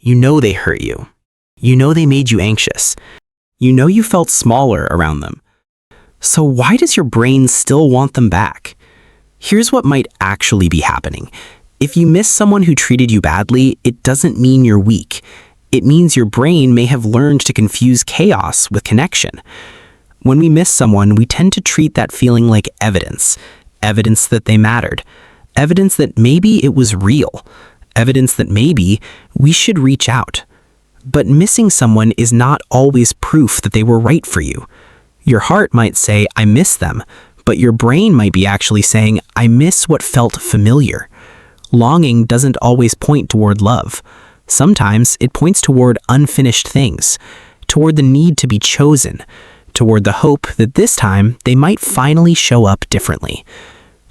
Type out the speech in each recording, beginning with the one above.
You know they hurt you. You know they made you anxious. You know you felt smaller around them. So why does your brain still want them back? Here's what might actually be happening. If you miss someone who treated you badly, it doesn't mean you're weak. It means your brain may have learned to confuse chaos with connection. When we miss someone, we tend to treat that feeling like evidence. Evidence that they mattered. Evidence that maybe it was real. Evidence that maybe we should reach out. But missing someone is not always proof that they were right for you. Your heart might say, I miss them, but your brain might be actually saying, I miss what felt familiar. Longing doesn't always point toward love. Sometimes it points toward unfinished things, toward the need to be chosen, toward the hope that this time they might finally show up differently,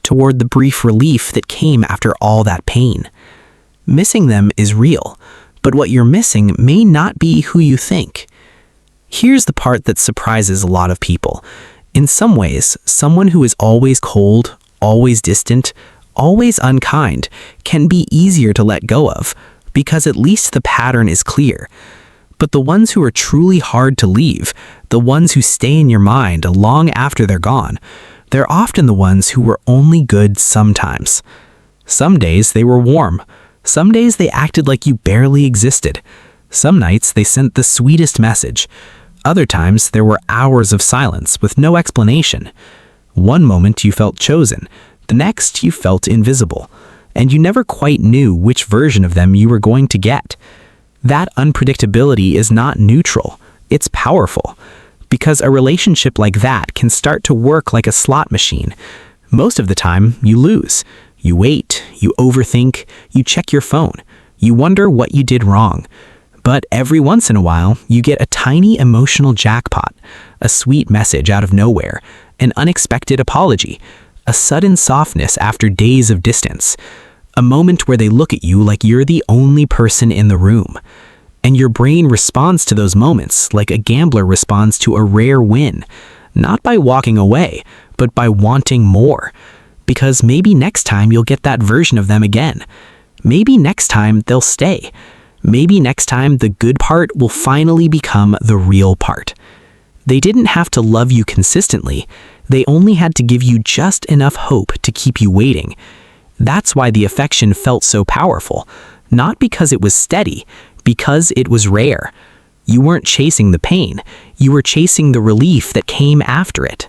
toward the brief relief that came after all that pain. Missing them is real, but what you're missing may not be who you think. Here's the part that surprises a lot of people. In some ways, someone who is always cold, always distant, always unkind can be easier to let go of, because at least the pattern is clear. But the ones who are truly hard to leave, the ones who stay in your mind long after they're gone, they're often the ones who were only good sometimes. Some days they were warm. Some days they acted like you barely existed. Some nights they sent the sweetest message. Other times there were hours of silence with no explanation. One moment you felt chosen, the next you felt invisible, and you never quite knew which version of them you were going to get. That unpredictability is not neutral, it's powerful, because a relationship like that can start to work like a slot machine. Most of the time, you lose. You wait, you overthink, you check your phone, you wonder what you did wrong. But every once in a while, you get a tiny emotional jackpot, a sweet message out of nowhere, an unexpected apology, a sudden softness after days of distance, a moment where they look at you like you're the only person in the room. And your brain responds to those moments like a gambler responds to a rare win, not by walking away, but by wanting more. Because maybe next time you'll get that version of them again. Maybe next time they'll stay. Maybe next time the good part will finally become the real part. They didn't have to love you consistently. They only had to give you just enough hope to keep you waiting. That's why the affection felt so powerful. Not because it was steady, because it was rare. You weren't chasing the pain. You were chasing the relief that came after it.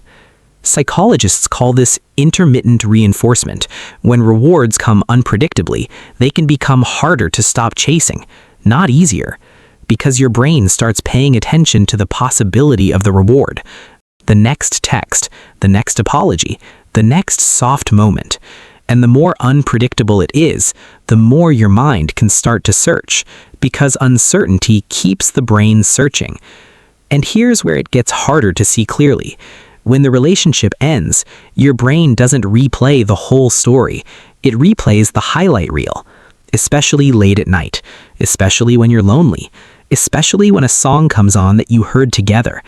Psychologists call this intermittent reinforcement. When rewards come unpredictably, they can become harder to stop chasing, not easier, because your brain starts paying attention to the possibility of the reward. The next text, the next apology, the next soft moment. And the more unpredictable it is, the more your mind can start to search, because uncertainty keeps the brain searching. And here's where it gets harder to see clearly. When the relationship ends, your brain doesn't replay the whole story. It replays the highlight reel, especially late at night, especially when you're lonely, especially when a song comes on that you heard together,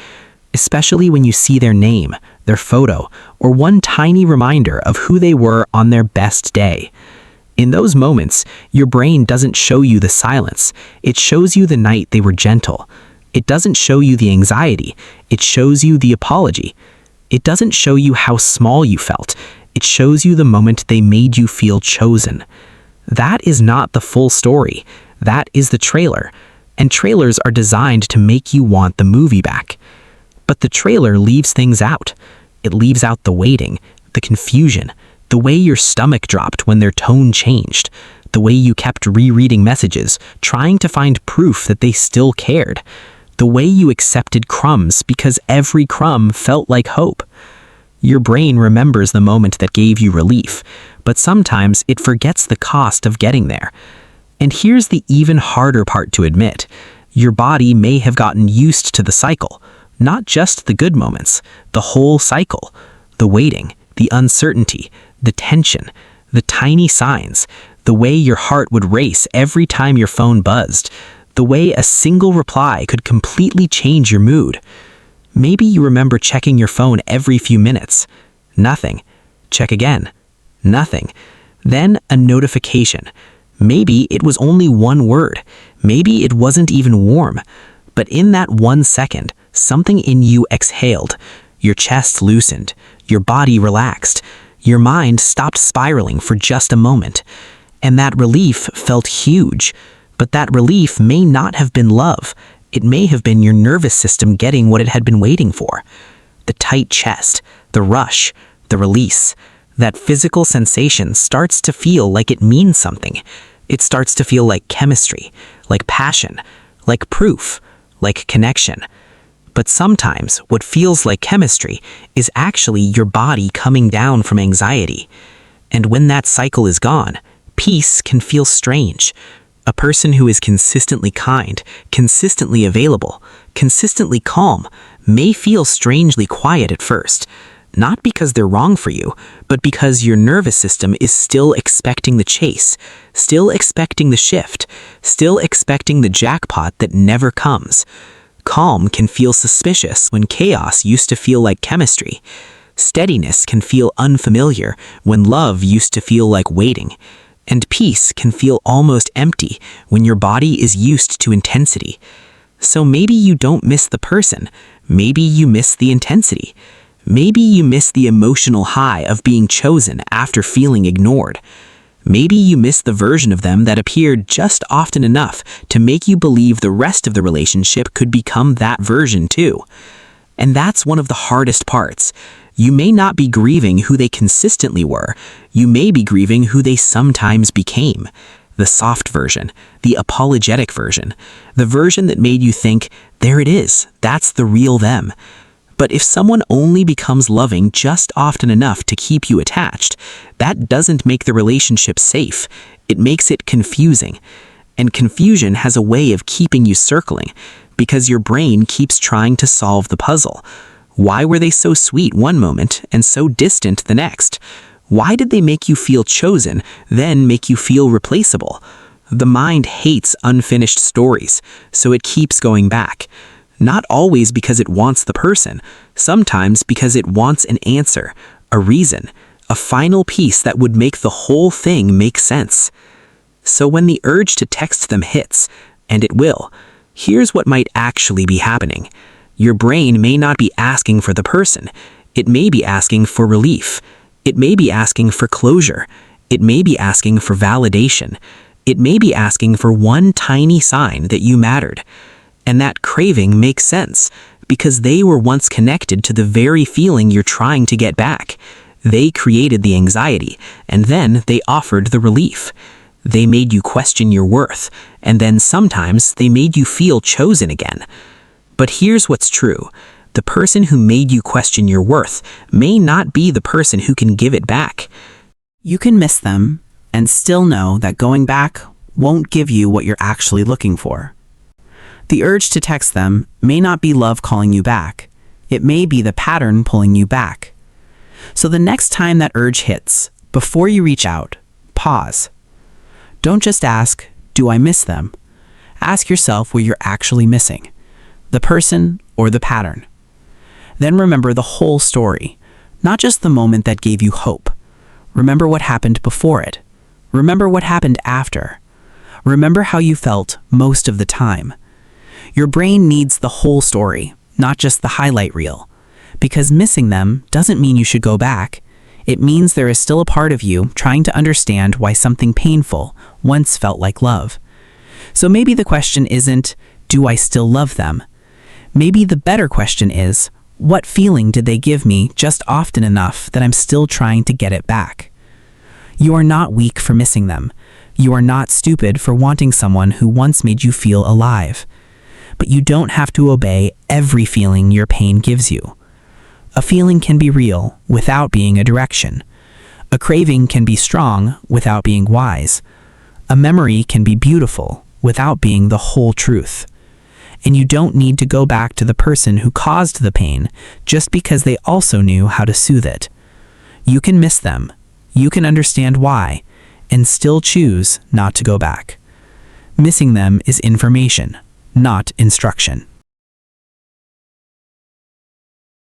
especially when you see their name, their photo, or one tiny reminder of who they were on their best day. In those moments, your brain doesn't show you the silence. It shows you the night they were gentle. It doesn't show you the anxiety. It shows you the apology. It doesn't show you how small you felt. It shows you the moment they made you feel chosen. That is not the full story. That is the trailer. And trailers are designed to make you want the movie back. But the trailer leaves things out. It leaves out the waiting, the confusion, the way your stomach dropped when their tone changed, the way you kept rereading messages, trying to find proof that they still cared, the way you accepted crumbs because every crumb felt like hope. Your brain remembers the moment that gave you relief, but sometimes it forgets the cost of getting there. And here's the even harder part to admit. Your body may have gotten used to the cycle, not just the good moments, the whole cycle, the waiting, the uncertainty, the tension, the tiny signs, the way your heart would race every time your phone buzzed, the way a single reply could completely change your mood. Maybe you remember checking your phone every few minutes. Nothing. Check again. Nothing. Then a notification. Maybe it was only one word. Maybe it wasn't even warm. But in that 1 second, something in you exhaled. Your chest loosened. Your body relaxed. Your mind stopped spiraling for just a moment. And that relief felt huge. But that relief may not have been love. It may have been your nervous system getting what it had been waiting for. The tight chest, the rush, the release. That physical sensation starts to feel like it means something. It starts to feel like chemistry, like passion, like proof, like connection. But sometimes what feels like chemistry is actually your body coming down from anxiety. And when that cycle is gone, peace can feel strange. A person who is consistently kind, consistently available, consistently calm, may feel strangely quiet at first. Not because they're wrong for you, but because your nervous system is still expecting the chase, still expecting the shift, still expecting the jackpot that never comes. Calm can feel suspicious when chaos used to feel like chemistry. Steadiness can feel unfamiliar when love used to feel like waiting. And peace can feel almost empty when your body is used to intensity. So maybe you don't miss the person. Maybe you miss the intensity. Maybe you miss the emotional high of being chosen after feeling ignored. Maybe you miss the version of them that appeared just often enough to make you believe the rest of the relationship could become that version too. And that's one of the hardest parts. You may not be grieving who they consistently were. You may be grieving who they sometimes became. The soft version, the apologetic version, the version that made you think, there it is, that's the real them. But if someone only becomes loving just often enough to keep you attached, that doesn't make the relationship safe. It makes it confusing. And confusion has a way of keeping you circling, because your brain keeps trying to solve the puzzle. Why were they so sweet one moment and so distant the next? Why did they make you feel chosen, then make you feel replaceable? The mind hates unfinished stories, so it keeps going back. Not always because it wants the person, sometimes because it wants an answer, a reason, a final piece that would make the whole thing make sense. So when the urge to text them hits, and it will, here's what might actually be happening. Your brain may not be asking for the person. It may be asking for relief. It may be asking for closure. It may be asking for validation. It may be asking for one tiny sign that you mattered. And that craving makes sense, because they were once connected to the very feeling you're trying to get back. They created the anxiety, and then they offered the relief. They made you question your worth, and then sometimes they made you feel chosen again. But here's what's true. The person who made you question your worth may not be the person who can give it back. You can miss them and still know that going back won't give you what you're actually looking for. The urge to text them may not be love calling you back. It may be the pattern pulling you back. So the next time that urge hits, before you reach out, pause. Don't just ask, do I miss them? Ask yourself what you're actually missing. The person or the pattern. Then remember the whole story, not just the moment that gave you hope. Remember what happened before it. Remember what happened after. Remember how you felt most of the time. Your brain needs the whole story, not just the highlight reel. Because missing them doesn't mean you should go back. It means there is still a part of you trying to understand why something painful once felt like love. So maybe the question isn't, do I still love them? Maybe the better question is, what feeling did they give me just often enough that I'm still trying to get it back? You are not weak for missing them. You are not stupid for wanting someone who once made you feel alive. But you don't have to obey every feeling your pain gives you. A feeling can be real without being a direction. A craving can be strong without being wise. A memory can be beautiful without being the whole truth. And you don't need to go back to the person who caused the pain just because they also knew how to soothe it. You can miss them, you can understand why, and still choose not to go back. Missing them is information, not instruction.